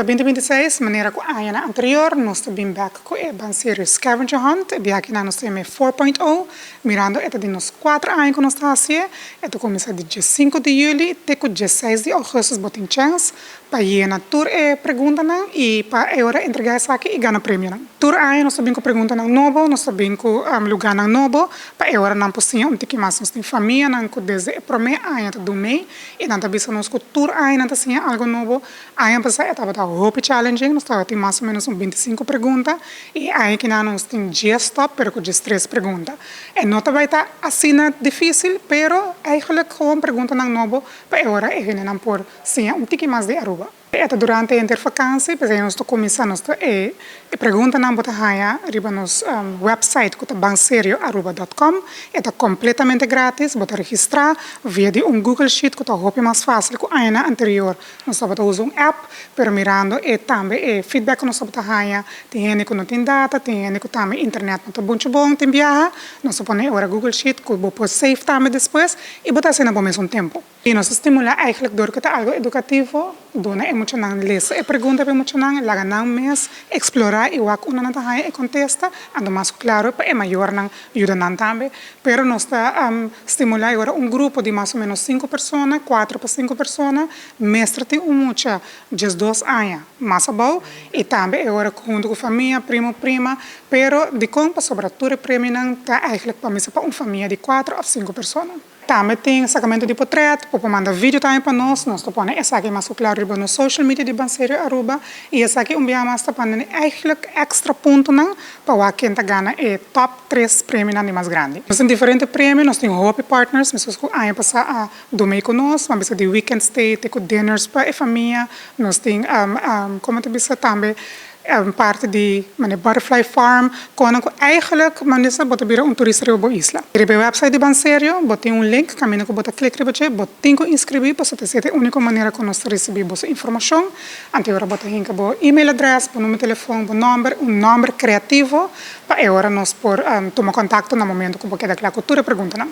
2026, maneira que a ano anterior, nós também back com o Serio Scavenger Hunt, e aqui nós temos 4.0, mirando até de nos 4 anos que nós estamos fazendo, e começa de 5 de julho até 16 de agosto, botem chance, para ir na tour pergunta e para agora entregar isso aqui e ganhar prêmio. Tour aí nós também com pergunta novo, nós também com lugar novo, para agora não possível, que mais nós temos família, não com desde o primeiro ano do mês, e não também nós com tour aí não tem algo novo, aí passar estava hope challenging, nós estava tem mais ou menos 25 perguntas, e aí que nós temos 10 stop, pero com 3 perguntas. E não vai estar assim difícil, pero eigenlijk gewoon pergunta novo, para agora é não por sim tique mais de Aruba. Durante a intervakantie, nós começamos a pergunta na botahaya, riba nos website que é serioaruba.com, é completamente grátis, bota registrar via de Google Sheet que é mais fácil que a ano anterior. Nós usamos app, pero mirando e também feedback que nós botahaya, tem gente que não tem data, tem gente que também internet não está bom, tem viaja, nós põe agora Google Sheet que vou save também depois e botar assim no mesmo tempo. E nós estimula eigenlijk door que algo educativo, dona muchanan ler e pergunta para muchanan, laga não mês, explorar e o que uma nanta e contesta, ando mais claro para maior não ajuda não também, pero nós está estimular agora grupo de mais ou menos 5 pessoas, 4 para 5 pessoas, mestre tem mucha, just 2 anos, mais bom, e também agora junto com família, primo, prima, pero de como sobre tudo prêmio não está eigenlijk para mim para uma família de 4 a 5 pessoas. Também tem sacamento de portreto, para mandar vídeo também para nós põe essa aqui mais claro no social media de Serio Aruba, e essa aqui mais está põe eigenlijk extra ponto não, para quem está ganha top 3 prêmios de mais grande. Nós temos diferentes prêmios, nós temos Hope Partners, nós temos aí passar a dormir conosco, nós temos de weekend stay, temos dinners para a família, nós temos como te disse também parte de Butterfly Farm, quando eigenlijk manisa bota bira turista rebo isla. Ribe website de Serio, bota link, caminho que bota clique ribe, bota tinko inscrever para ser a única maneira que nós recebemos informação. Anterior bota hinka bo email address, bo número de telefone, bo número criativo, para agora nós por tomar contato no momento que queda aquela cultura pergunta não.